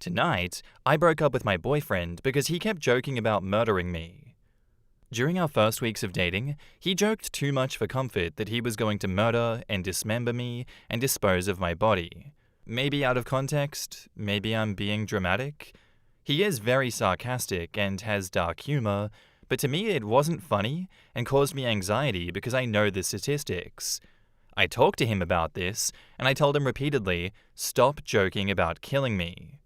Tonight, I broke up with my boyfriend because he kept joking about murdering me. During our first weeks of dating, he joked too much for comfort that he was going to murder and dismember me and dispose of my body. Maybe out of context, maybe I'm being dramatic. He is very sarcastic and has dark humor, but to me it wasn't funny and caused me anxiety because I know the statistics. I talked to him about this, and I told him repeatedly, stop joking about killing me.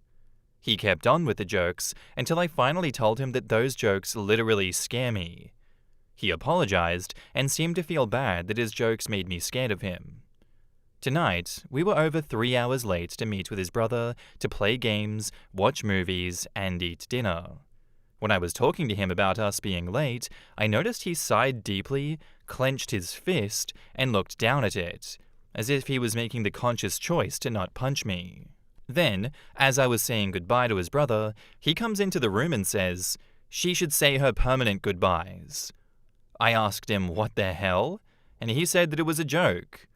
He kept on with the jokes until I finally told him that those jokes literally scare me. He apologized and seemed to feel bad that his jokes made me scared of him. Tonight, we were over 3 hours late to meet with his brother to play games, watch movies, and eat dinner. When I was talking to him about us being late, I noticed he sighed deeply, clenched his fist, and looked down at it, as if he was making the conscious choice to not punch me. Then, as I was saying goodbye to his brother, he comes into the room and says, she should say her permanent goodbyes. I asked him what the hell, and he said that it was a joke.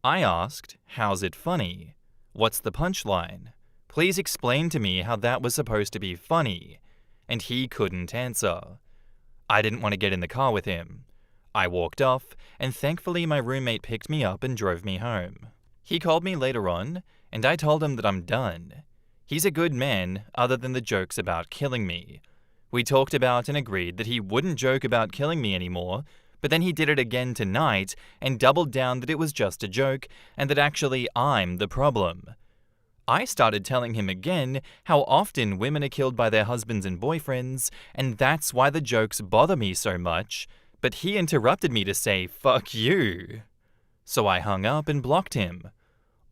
I asked, how's it funny? What's the punchline? Please explain to me how that was supposed to be funny. And he couldn't answer. I didn't want to get in the car with him. I walked off, and thankfully my roommate picked me up and drove me home. He called me later on, and I told him that I'm done. He's a good man, other than the jokes about killing me. We talked about and agreed that he wouldn't joke about killing me anymore, but then he did it again tonight and doubled down that it was just a joke and that actually I'm the problem. I started telling him again how often women are killed by their husbands and boyfriends, and that's why the jokes bother me so much, but he interrupted me to say, fuck you. So I hung up and blocked him.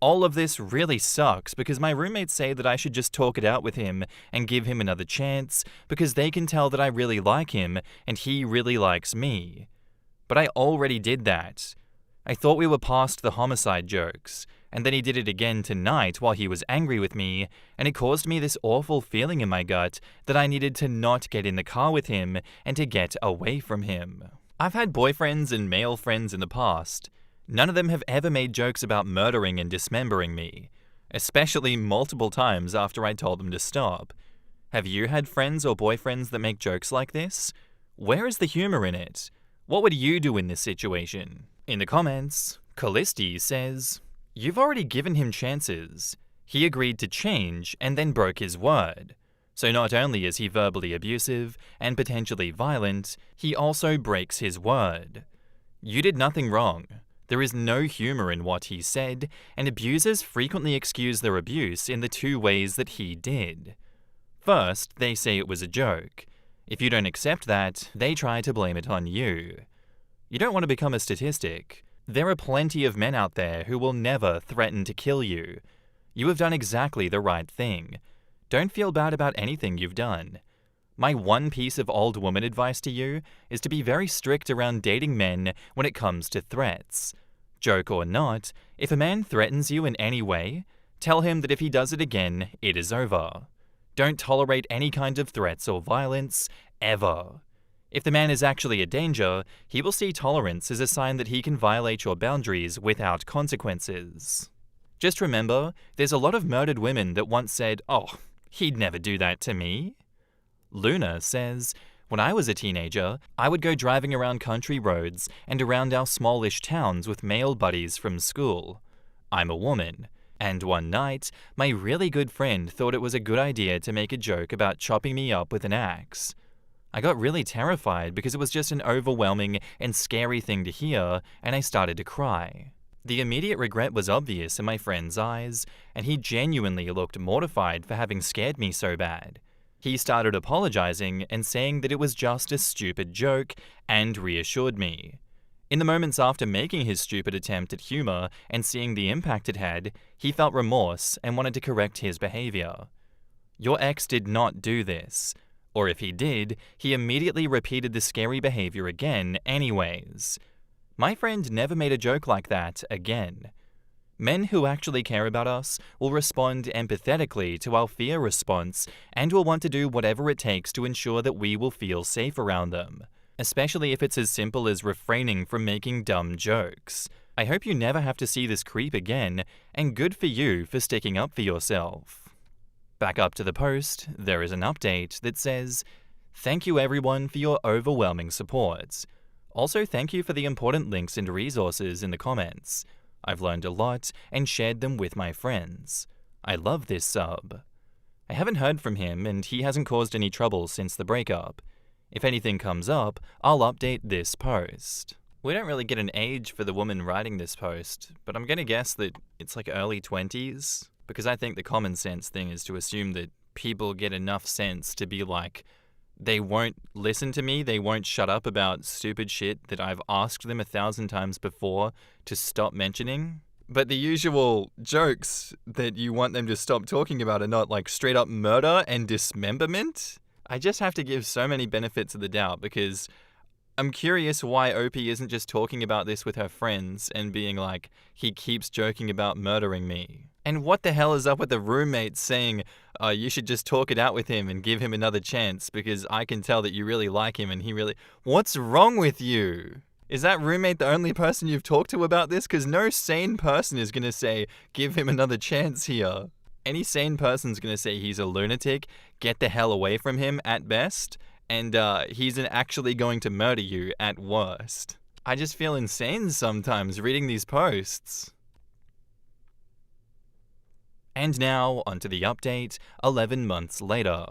All of this really sucks because my roommates say that I should just talk it out with him and give him another chance because they can tell that I really like him and he really likes me. But I already did that. I thought we were past the homicide jokes, and then he did it again tonight while he was angry with me, and it caused me this awful feeling in my gut that I needed to not get in the car with him and to get away from him. I've had boyfriends and male friends in the past. None of them have ever made jokes about murdering and dismembering me, especially multiple times after I told them to stop. Have you had friends or boyfriends that make jokes like this? Where is the humor in it? What would you do in this situation? In the comments, Callisti says, you've already given him chances. He agreed to change and then broke his word. So not only is he verbally abusive and potentially violent, he also breaks his word. You did nothing wrong. There is no humor in what he said, and abusers frequently excuse their abuse in the two ways that he did. First, they say it was a joke. If you don't accept that, they try to blame it on you. You don't want to become a statistic. There are plenty of men out there who will never threaten to kill you. You have done exactly the right thing. Don't feel bad about anything you've done. My one piece of old woman advice to you is to be very strict around dating men when it comes to threats. Joke or not, if a man threatens you in any way, tell him that if he does it again, it is over. Don't tolerate any kind of threats or violence, ever. If the man is actually a danger, he will see tolerance as a sign that he can violate your boundaries without consequences. Just remember, there's a lot of murdered women that once said, oh, he'd never do that to me. Luna says, when I was a teenager, I would go driving around country roads and around our smallish towns with male buddies from school. I'm a woman. And one night, my really good friend thought it was a good idea to make a joke about chopping me up with an axe. I got really terrified because it was just an overwhelming and scary thing to hear, and I started to cry. The immediate regret was obvious in my friend's eyes, and he genuinely looked mortified for having scared me so bad. He started apologizing and saying that it was just a stupid joke, and reassured me. In the moments after making his stupid attempt at humor and seeing the impact it had, he felt remorse and wanted to correct his behavior. Your ex did not do this. Or if he did, he immediately repeated the scary behavior again anyways. My friend never made a joke like that again. Men who actually care about us will respond empathetically to our fear response and will want to do whatever it takes to ensure that we will feel safe around them, especially if it's as simple as refraining from making dumb jokes. I hope you never have to see this creep again, and good for you for sticking up for yourself. Back up to the post, there is an update that says, "Thank you everyone for your overwhelming support. Also thank you for the important links and resources in the comments. I've learned a lot and shared them with my friends. I love this sub." I haven't heard from him and he hasn't caused any trouble since the breakup. If anything comes up, I'll update this post. We don't really get an age for the woman writing this post, but I'm gonna guess that it's like early 20s, because I think the common sense thing is to assume that people get enough sense to be like, they won't listen to me, they won't shut up about stupid shit that I've asked them 1,000 times before to stop mentioning. But the usual jokes that you want them to stop talking about are not like straight up murder and dismemberment. I just have to give so many benefits of the doubt because I'm curious why OP isn't just talking about this with her friends and being like, he keeps joking about murdering me. And what the hell is up with the roommate saying, you should just talk it out with him and give him another chance because I can tell that you really like him and he really... What's wrong with you? Is that roommate the only person you've talked to about this? Because no sane person is going to say, give him another chance here. Any sane person's going to say he's a lunatic, get the hell away from him at best, and he's actually going to murder you at worst. I just feel insane sometimes reading these posts. And now, onto the update, 11 months later.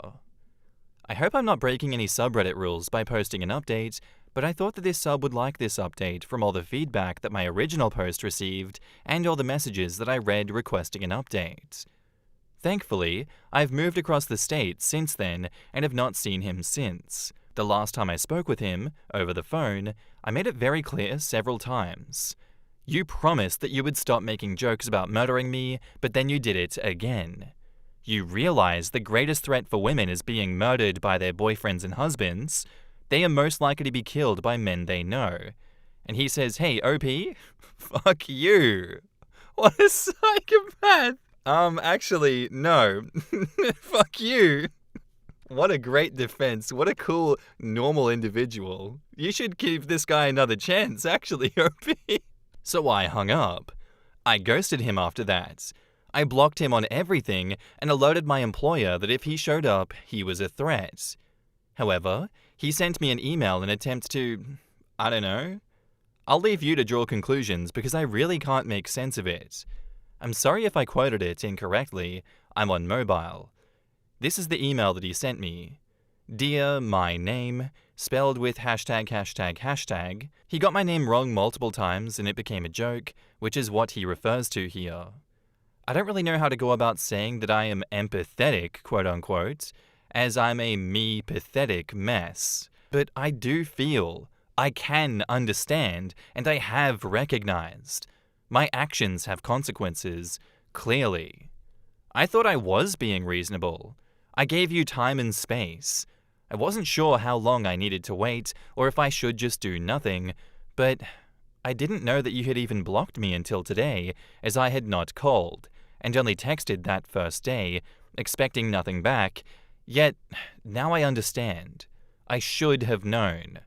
I hope I'm not breaking any subreddit rules by posting an update, but I thought that this sub would like this update from all the feedback that my original post received and all the messages that I read requesting an update. Thankfully, I've moved across the state since then and have not seen him since. The last time I spoke with him, over the phone, I made it very clear several times. You promised that you would stop making jokes about murdering me, but then you did it again. You realize the greatest threat for women is being murdered by their boyfriends and husbands. They are most likely to be killed by men they know. And he says, hey, OP, fuck you. What a psychopath. Actually, no. Fuck you. What a great defense. What a cool, normal individual. You should give this guy another chance, actually, OP. So I hung up. I ghosted him after that. I blocked him on everything and alerted my employer that if he showed up, he was a threat. However, he sent me an email in an attempt to, I don't know. I'll leave you to draw conclusions because I really can't make sense of it. I'm sorry if I quoted it incorrectly. I'm on mobile. This is the email that he sent me. Dear my name, spelled with ####. He got my name wrong multiple times and it became a joke, which is what he refers to here. I don't really know how to go about saying that I am empathetic, quote unquote, as I'm a me-pathetic mess. But I do feel, I can understand, and I have recognized. My actions have consequences, clearly. I thought I was being reasonable. I gave you time and space. I wasn't sure how long I needed to wait, or if I should just do nothing, but I didn't know that you had even blocked me until today, as I had not called, and only texted that first day, expecting nothing back. Yet, now I understand. I should have known.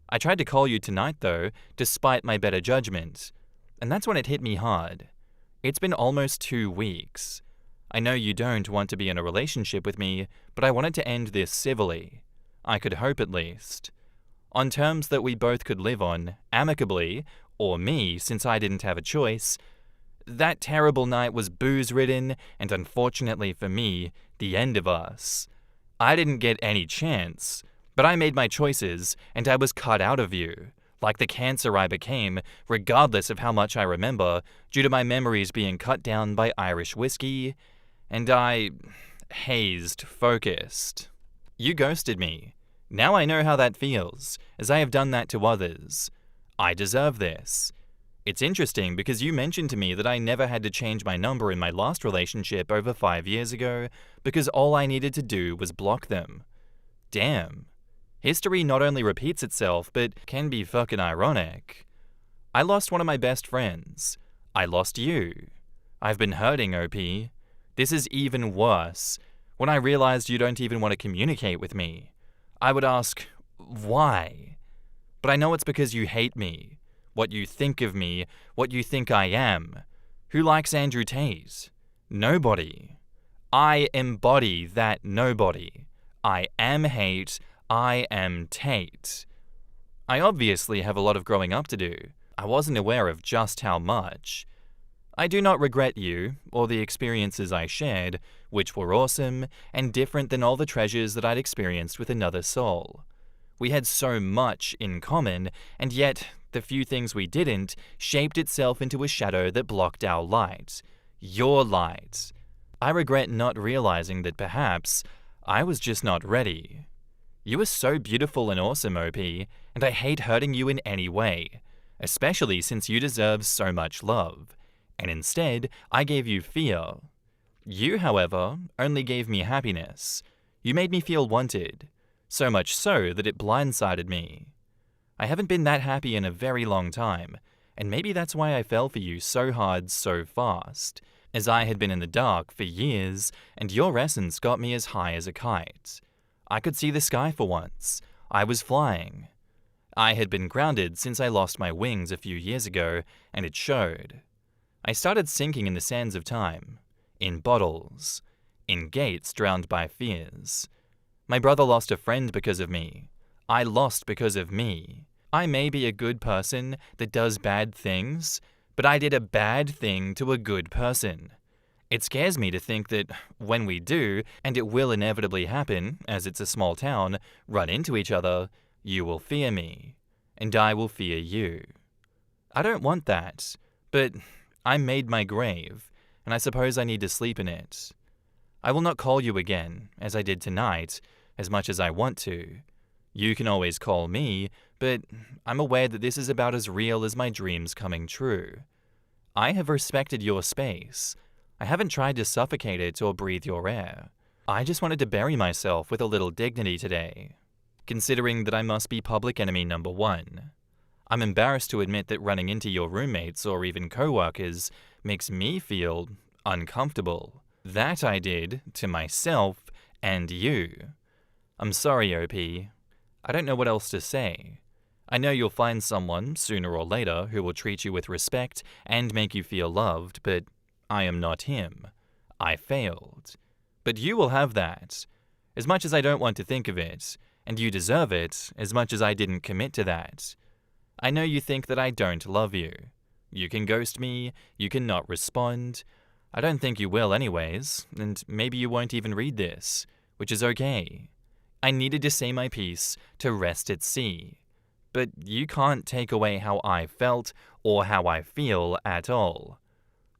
I tried to call you tonight though, despite my better judgment. And that's when it hit me hard. It's been almost 2 weeks. I know you don't want to be in a relationship with me, but I wanted to end this civilly. I could hope at least. On terms that we both could live on, amicably, or me, since I didn't have a choice. That terrible night was booze-ridden, and unfortunately for me, the end of us. I didn't get any chance, but I made my choices, and I was cut out of you, like the cancer I became, regardless of how much I remember, due to my memories being cut down by Irish whiskey, and I hazed focused. You ghosted me. Now I know how that feels, as I have done that to others. I deserve this. It's interesting because you mentioned to me that I never had to change my number in my last relationship over 5 years ago because all I needed to do was block them. Damn. History not only repeats itself, but can be fucking ironic. I lost one of my best friends. I lost you. I've been hurting, OP. This is even worse. When I realized you don't even want to communicate with me, I would ask, why? But I know it's because you hate me. What you think of me, what you think I am. Who likes Andrew Tate? Nobody. I embody that nobody. I am hate. I am Tate. I obviously have a lot of growing up to do. I wasn't aware of just how much. I do not regret you, or the experiences I shared, which were awesome, and different than all the treasures that I'd experienced with another soul. We had so much in common, and yet the few things we didn't shaped itself into a shadow that blocked our light. Your light. I regret not realizing that perhaps I was just not ready. You are so beautiful and awesome, OP, and I hate hurting you in any way, especially since you deserve so much love. And instead, I gave you fear. You, however, only gave me happiness. You made me feel wanted, so much so that it blindsided me. I haven't been that happy in a very long time, and maybe that's why I fell for you so hard so fast, as I had been in the dark for years, and your essence got me as high as a kite. I could see the sky for once. I was flying. I had been grounded since I lost my wings a few years ago, and it showed. I started sinking in the sands of time, in bottles, in gates drowned by fears. My brother lost a friend because of me. I lost because of me. I may be a good person that does bad things, but I did a bad thing to a good person. It scares me to think that when we do, and it will inevitably happen, as it's a small town, run into each other, you will fear me, and I will fear you. I don't want that, but I made my grave, and I suppose I need to sleep in it. I will not call you again, as I did tonight, as much as I want to. You can always call me, but I'm aware that this is about as real as my dreams coming true. I have respected your space. I haven't tried to suffocate it or breathe your air. I just wanted to bury myself with a little dignity today, considering that I must be public enemy number 1. I'm embarrassed to admit that running into your roommates or even co-workers makes me feel uncomfortable. That I did to myself and you. I'm sorry, OP. I don't know what else to say. I know you'll find someone, sooner or later, who will treat you with respect and make you feel loved, but I am not him. I failed. But you will have that. As much as I don't want to think of it, and you deserve it, as much as I didn't commit to that. I know you think that I don't love you. You can ghost me, you can not respond. I don't think you will anyways, and maybe you won't even read this, which is okay. I needed to say my piece to rest at sea. But you can't take away how I felt or how I feel at all.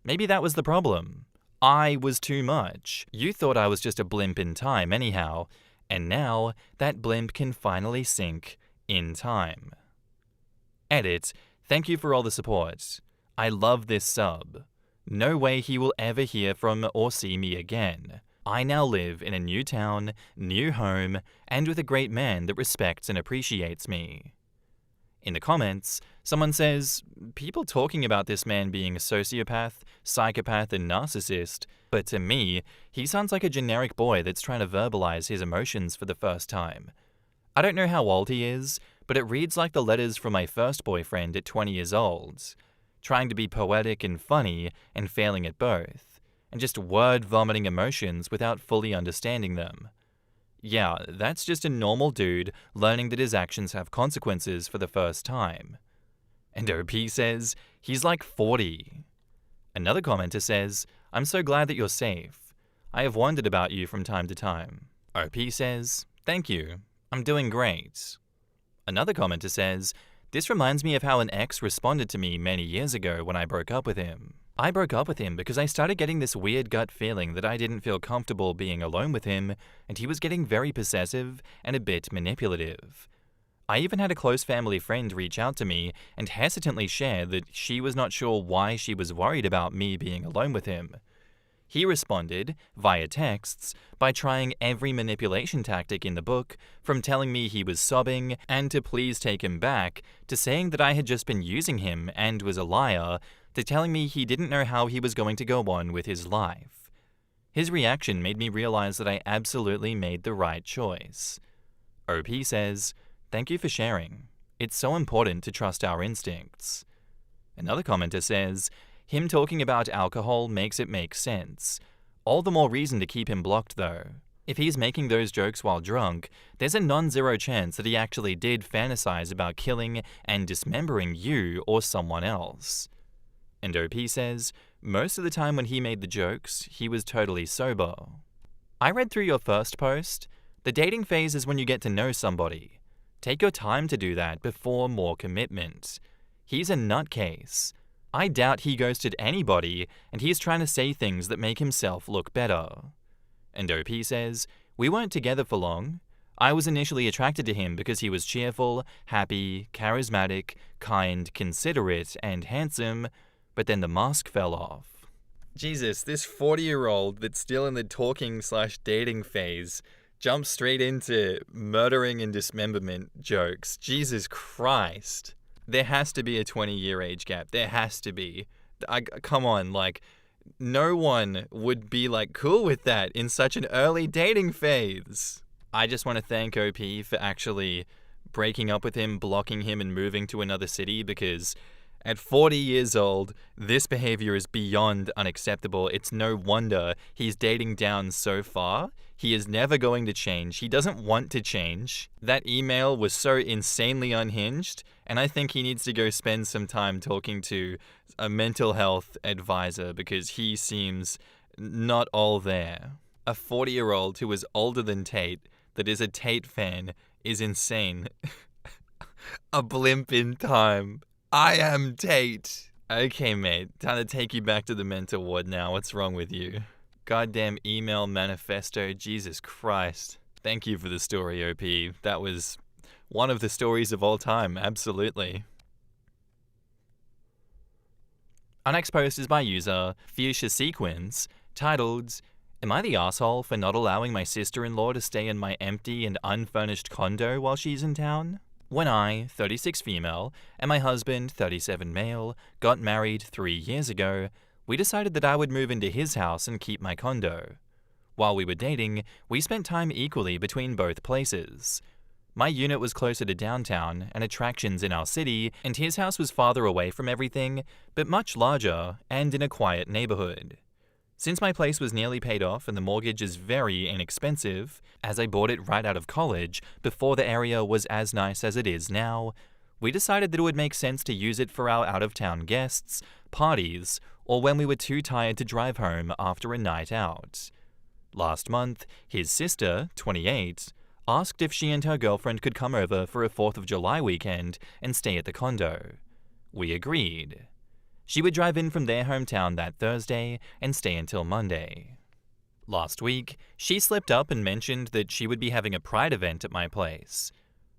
Maybe that was the problem. I was too much. You thought I was just a blimp in time anyhow, and now that blimp can finally sink in time. Edit, thank you for all the support. I love this sub. No way he will ever hear from or see me again. I now live in a new town, new home, and with a great man that respects and appreciates me. In the comments, someone says, people talking about this man being a sociopath, psychopath, and narcissist, but to me, he sounds like a generic boy that's trying to verbalize his emotions for the first time. I don't know how old he is, but it reads like the letters from my first boyfriend at 20 years old, trying to be poetic and funny and failing at both, and just word-vomiting emotions without fully understanding them. Yeah, that's just a normal dude learning that his actions have consequences for the first time. And OP says, he's like 40. Another commenter says, I'm so glad that you're safe. I have wondered about you from time to time. OP says, thank you. I'm doing great. Another commenter says, this reminds me of how an ex responded to me many years ago when I broke up with him. I broke up with him because I started getting this weird gut feeling that I didn't feel comfortable being alone with him, and he was getting very possessive and a bit manipulative. I even had a close family friend reach out to me and hesitantly share that she was not sure why she was worried about me being alone with him. He responded, via texts, by trying every manipulation tactic in the book, from telling me he was sobbing and to please take him back, to saying that I had just been using him and was a liar, to telling me he didn't know how he was going to go on with his life. His reaction made me realize that I absolutely made the right choice. OP says, thank you for sharing. It's so important to trust our instincts. Another commenter says, him talking about alcohol makes it make sense. All the more reason to keep him blocked though. If he's making those jokes while drunk, there's a non-zero chance that he actually did fantasize about killing and dismembering you or someone else. And OP says, most of the time when he made the jokes, he was totally sober. I read through your first post. The dating phase is when you get to know somebody. Take your time to do that before more commitment. He's a nutcase. I doubt he ghosted anybody, and he's trying to say things that make himself look better. And OP says, we weren't together for long. I was initially attracted to him because he was cheerful, happy, charismatic, kind, considerate, and handsome, but then the mask fell off. Jesus, this 40-year-old that's still in the talking/dating phase jumps straight into murdering and dismemberment jokes. Jesus Christ. There has to be a 20-year age gap. There has to be. Come on, no one would be cool with that in such an early dating phase. I just want to thank OP for actually breaking up with him, blocking him, and moving to another city, because at 40 years old, this behavior is beyond unacceptable. It's no wonder he's dating down so far. He is never going to change. He doesn't want to change. That email was so insanely unhinged, and I think he needs to go spend some time talking to a mental health advisor, because he seems not all there. A 40-year-old who is older than Tate, that is a Tate fan, is insane. A blimp in time. I am Tate. Okay, mate. Time to take you back to the mental ward now. What's wrong with you? Goddamn email manifesto. Jesus Christ. Thank you for the story, OP. That was one of the stories of all time. Absolutely. Our next post is by user Fuchsia Sequence, titled, Am I the asshole for not allowing my sister-in-law to stay in my empty and unfurnished condo while she's in town? When I, 36 female, and my husband, 37 male, got married 3 years ago, we decided that I would move into his house and keep my condo. While we were dating, we spent time equally between both places. My unit was closer to downtown and attractions in our city, and his house was farther away from everything, but much larger and in a quiet neighborhood. Since my place was nearly paid off and the mortgage is very inexpensive, as I bought it right out of college before the area was as nice as it is now, we decided that it would make sense to use it for our out-of-town guests, parties, or when we were too tired to drive home after a night out. Last month, his sister, 28, asked if she and her girlfriend could come over for a 4th of July weekend and stay at the condo. We agreed. She would drive in from their hometown that Thursday and stay until Monday. Last week, she slipped up and mentioned that she would be having a pride event at my place.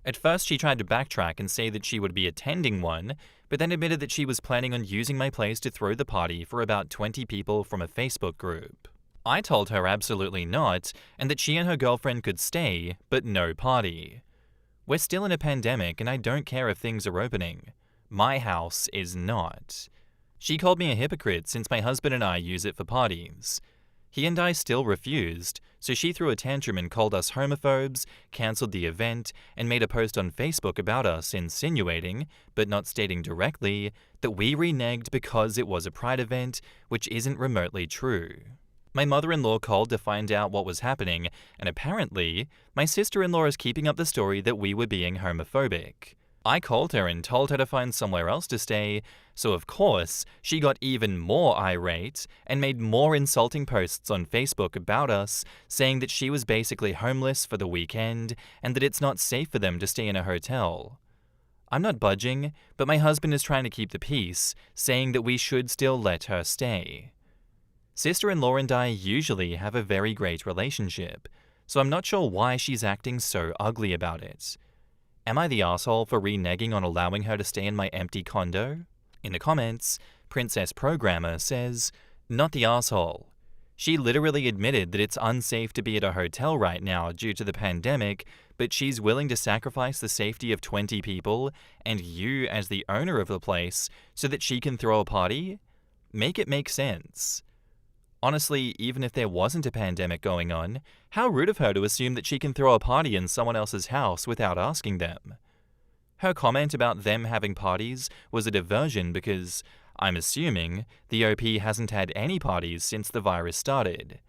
At first, she tried to backtrack and say that she would be attending one, but then admitted that she was planning on using my place to throw the party for about 20 people from a Facebook group. I told her absolutely not, and that she and her girlfriend could stay, but no party. We're still in a pandemic, and I don't care if things are opening. My house is not. She called me a hypocrite since my husband and I use it for parties. He and I still refused, so she threw a tantrum and called us homophobes, cancelled the event, and made a post on Facebook about us insinuating, but not stating directly, that we reneged because it was a pride event, which isn't remotely true. My mother-in-law called to find out what was happening, and apparently, my sister-in-law is keeping up the story that we were being homophobic. I called her and told her to find somewhere else to stay, so of course, she got even more irate and made more insulting posts on Facebook about us, saying that she was basically homeless for the weekend and that it's not safe for them to stay in a hotel. I'm not budging, but my husband is trying to keep the peace, saying that we should still let her stay. Sister-in-law and I usually have a very great relationship, so I'm not sure why she's acting so ugly about it. Am I the asshole for reneging on allowing her to stay in my empty condo? In the comments, Princess Programmer says, not the asshole. She literally admitted that it's unsafe to be at a hotel right now due to the pandemic, but she's willing to sacrifice the safety of 20 people and you as the owner of the place so that she can throw a party? Make it make sense. Honestly, even if there wasn't a pandemic going on, how rude of her to assume that she can throw a party in someone else's house without asking them. Her comment about them having parties was a diversion because, I'm assuming, the OP hasn't had any parties since the virus started.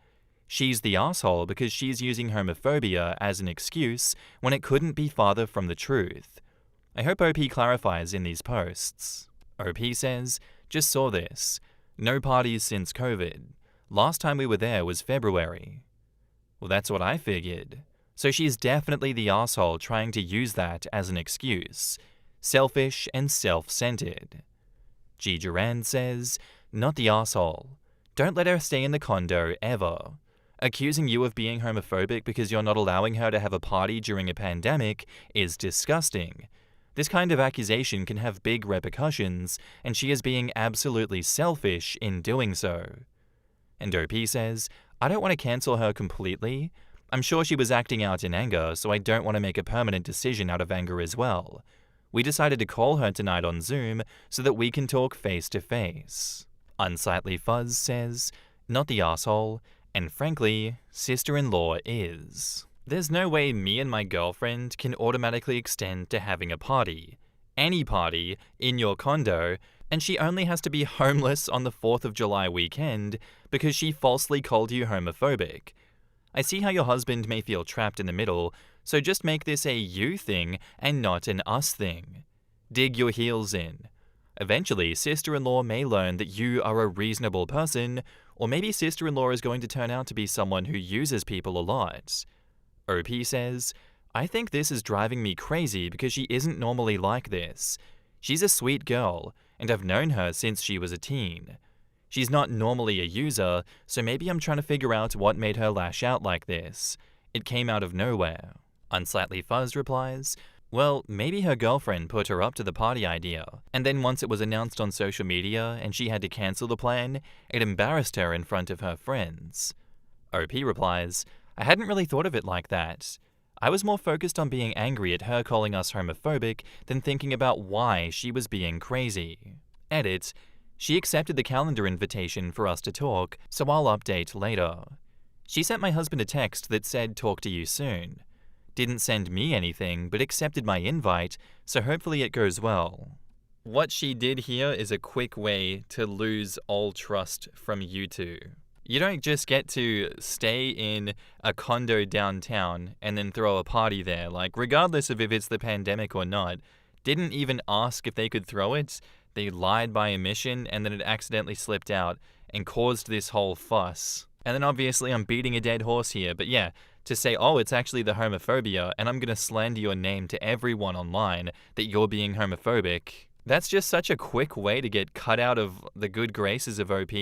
She's the asshole because she's using homophobia as an excuse when it couldn't be farther from the truth. I hope OP clarifies in these posts. OP says, just saw this. No parties since COVID. Last time we were there was February. Well, that's what I figured. So she's definitely the asshole trying to use that as an excuse. Selfish and self-centered. G. Durand says, not the asshole. Don't let her stay in the condo, ever. Accusing you of being homophobic because you're not allowing her to have a party during a pandemic is disgusting. This kind of accusation can have big repercussions, and she is being absolutely selfish in doing so. And OP says, I don't want to cancel her completely. I'm sure she was acting out in anger, so I don't want to make a permanent decision out of anger as well. We decided to call her tonight on Zoom so that we can talk face to face. Unsightly Fuzz says, not the asshole, and frankly, sister-in-law is. There's no way me and my girlfriend can automatically extend to having a party, any party, in your condo, and she only has to be homeless on the 4th of July weekend because she falsely called you homophobic. I see how your husband may feel trapped in the middle, so just make this a you thing and not an us thing. Dig your heels in. Eventually, sister-in-law may learn that you are a reasonable person, or maybe sister-in-law is going to turn out to be someone who uses people a lot. OP says, I think this is driving me crazy because she isn't normally like this. She's a sweet girl, and I've known her since she was a teen. She's not normally a user, so maybe I'm trying to figure out what made her lash out like this. It came out of nowhere. Unsightly Fuzz replies, well, maybe her girlfriend put her up to the party idea, and then once it was announced on social media and she had to cancel the plan, it embarrassed her in front of her friends. OP replies, I hadn't really thought of it like that. I was more focused on being angry at her calling us homophobic than thinking about why she was being crazy. Edit, she accepted the calendar invitation for us to talk, so I'll update later. She sent my husband a text that said talk to you soon. Didn't send me anything, but accepted my invite, so hopefully it goes well. What she did here is a quick way to lose all trust from you two. You don't just get to stay in a condo downtown and then throw a party there, like regardless of if it's the pandemic or not. Didn't even ask if they could throw it. They lied by omission and then it accidentally slipped out and caused this whole fuss. And then obviously I'm beating a dead horse here, but yeah, to say, oh, it's actually the homophobia and I'm gonna slander your name to everyone online that you're being homophobic. That's just such a quick way to get cut out of the good graces of OP,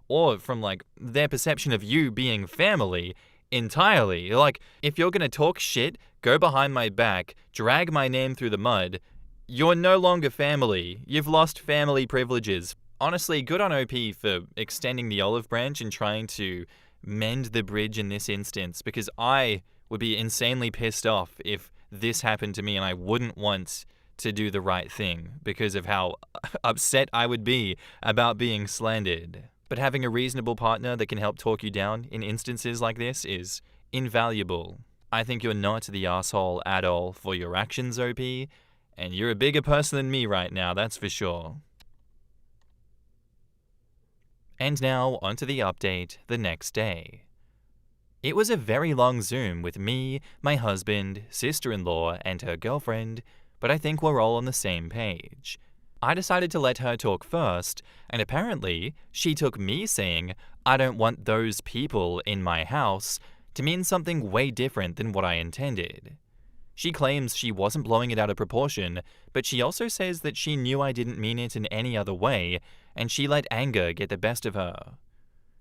or from like their perception of you being family entirely. Like, if you're gonna talk shit, go behind my back, drag my name through the mud, you're no longer family. You've lost family privileges. Honestly, good on OP for extending the olive branch and trying to mend the bridge in this instance, because I would be insanely pissed off if this happened to me and I wouldn't want to do the right thing because of how upset I would be about being slandered. But having a reasonable partner that can help talk you down in instances like this is invaluable. I think you're not the asshole at all for your actions, OP, and you're a bigger person than me right now, that's for sure. And now, onto the update the next day. It was a very long Zoom with me, my husband, sister-in-law, and her girlfriend, but I think we're all on the same page. I decided to let her talk first, and apparently, she took me saying, I don't want those people in my house, to mean something way different than what I intended. She claims she wasn't blowing it out of proportion, but she also says that she knew I didn't mean it in any other way, and she let anger get the best of her.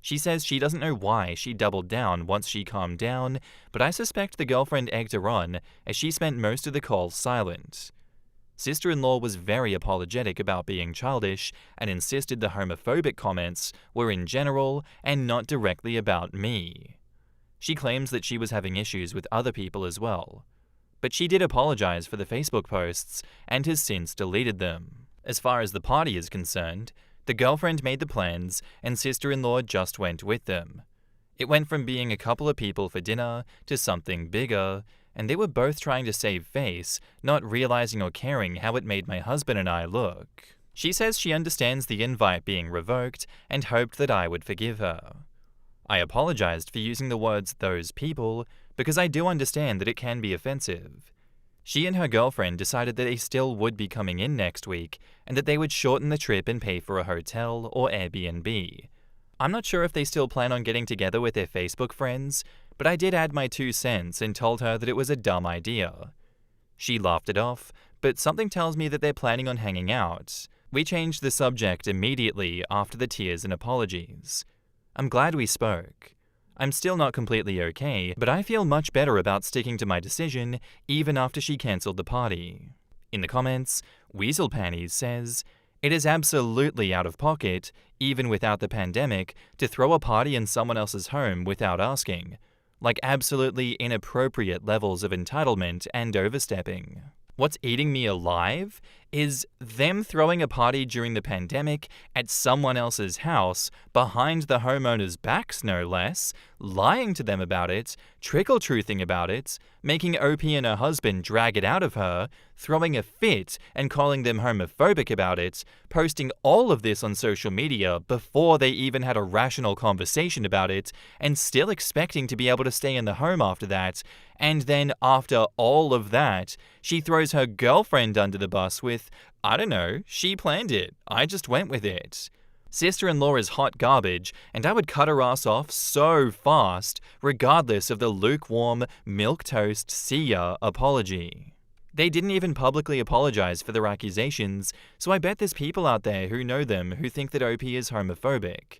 She says she doesn't know why she doubled down once she calmed down, but I suspect the girlfriend egged her on, as she spent most of the call silent. Sister-in-law was very apologetic about being childish and insisted the homophobic comments were in general and not directly about me. She claims that she was having issues with other people as well. But she did apologize for the Facebook posts and has since deleted them. As far as the party is concerned, the girlfriend made the plans and sister-in-law just went with them. It went from being a couple of people for dinner to something bigger, and they were both trying to save face, not realizing or caring how it made my husband and I look. She says she understands the invite being revoked and hoped that I would forgive her. I apologized for using the words "those people" because I do understand that it can be offensive. She and her girlfriend decided that they still would be coming in next week and that they would shorten the trip and pay for a hotel or Airbnb. I'm not sure if they still plan on getting together with their Facebook friends, but I did add my 2 cents and told her that it was a dumb idea. She laughed it off, but something tells me that they're planning on hanging out. We changed the subject immediately after the tears and apologies. I'm glad we spoke. I'm still not completely okay, but I feel much better about sticking to my decision even after she cancelled the party. In the comments, Weasel Panties says, "It is absolutely out of pocket, even without the pandemic, to throw a party in someone else's home without asking. Like absolutely inappropriate levels of entitlement and overstepping." What's eating me alive is them throwing a party during the pandemic at someone else's house, behind the homeowners' backs no less, lying to them about it, trickle-truthing about it, making OP and her husband drag it out of her, throwing a fit and calling them homophobic about it, posting all of this on social media before they even had a rational conversation about it, and still expecting to be able to stay in the home after that. And then after all of that, she throws her girlfriend under the bus with, "I don't know, she planned it, I just went with it." Sister-in-law is hot garbage, and I would cut her ass off so fast, regardless of the lukewarm, milquetoast, see ya apology. They didn't even publicly apologize for their accusations, so I bet there's people out there who know them who think that OP is homophobic.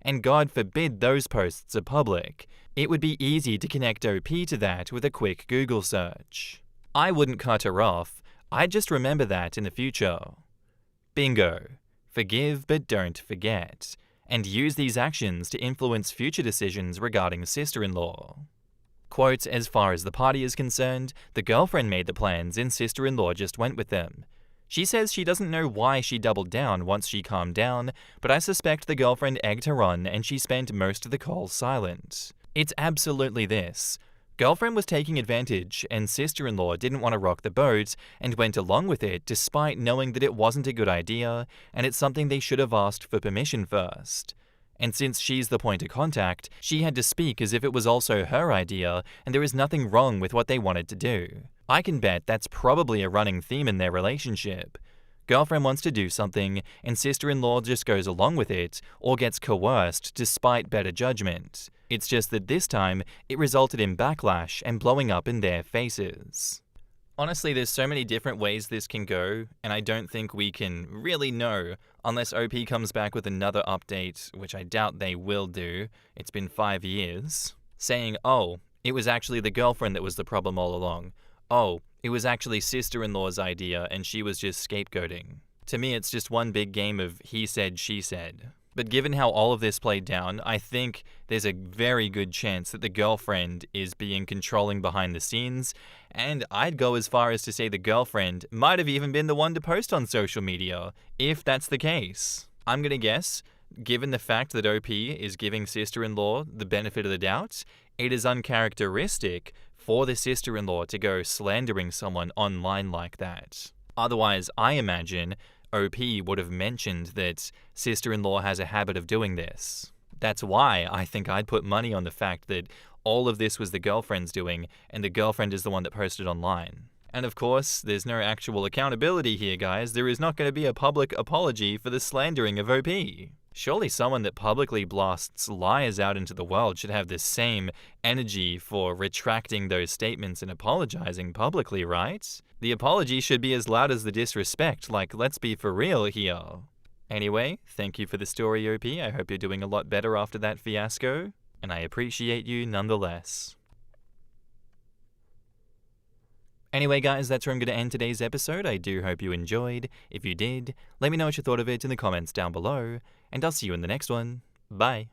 And God forbid those posts are public. It would be easy to connect OP to that with a quick Google search. I wouldn't cut her off, I'd just remember that in the future. Bingo. Forgive but don't forget, and use these actions to influence future decisions regarding sister-in-law. Quote, "As far as the party is concerned, the girlfriend made the plans and sister-in-law just went with them. She says she doesn't know why she doubled down once she calmed down, but I suspect the girlfriend egged her on and she spent most of the call silent. It's absolutely this. Girlfriend was taking advantage and sister-in-law didn't want to rock the boat and went along with it despite knowing that it wasn't a good idea and it's something they should have asked for permission first. And since she's the point of contact, she had to speak as if it was also her idea and there is nothing wrong with what they wanted to do. I can bet that's probably a running theme in their relationship. Girlfriend wants to do something and sister-in-law just goes along with it or gets coerced despite better judgment. It's just that this time, it resulted in backlash and blowing up in their faces. Honestly, there's so many different ways this can go, and I don't think we can really know unless OP comes back with another update, which I doubt they will do. It's been 5 years. Saying, "Oh, it was actually the girlfriend that was the problem all along. Oh, it was actually sister-in-law's idea and she was just scapegoating." To me, it's just one big game of he said, she said. But given how all of this played down, I think there's a very good chance that the girlfriend is being controlling behind the scenes, and I'd go as far as to say the girlfriend might have even been the one to post on social media, if that's the case. I'm gonna guess, given the fact that OP is giving sister-in-law the benefit of the doubt, it is uncharacteristic for the sister-in-law to go slandering someone online like that. Otherwise, I imagine OP would have mentioned that sister-in-law has a habit of doing this. That's why I think I'd put money on the fact that all of this was the girlfriend's doing, and the girlfriend is the one that posted online. And of course, there's no actual accountability here, guys. There is not going to be a public apology for the slandering of OP. Surely someone that publicly blasts lies out into the world should have the same energy for retracting those statements and apologizing publicly, right? The apology should be as loud as the disrespect, like, let's be for real here. Anyway, thank you for the story, OP. I hope you're doing a lot better after that fiasco, and I appreciate you nonetheless. Anyway, guys, that's where I'm going to end today's episode. I do hope you enjoyed. If you did, let me know what you thought of it in the comments down below, and I'll see you in the next one. Bye.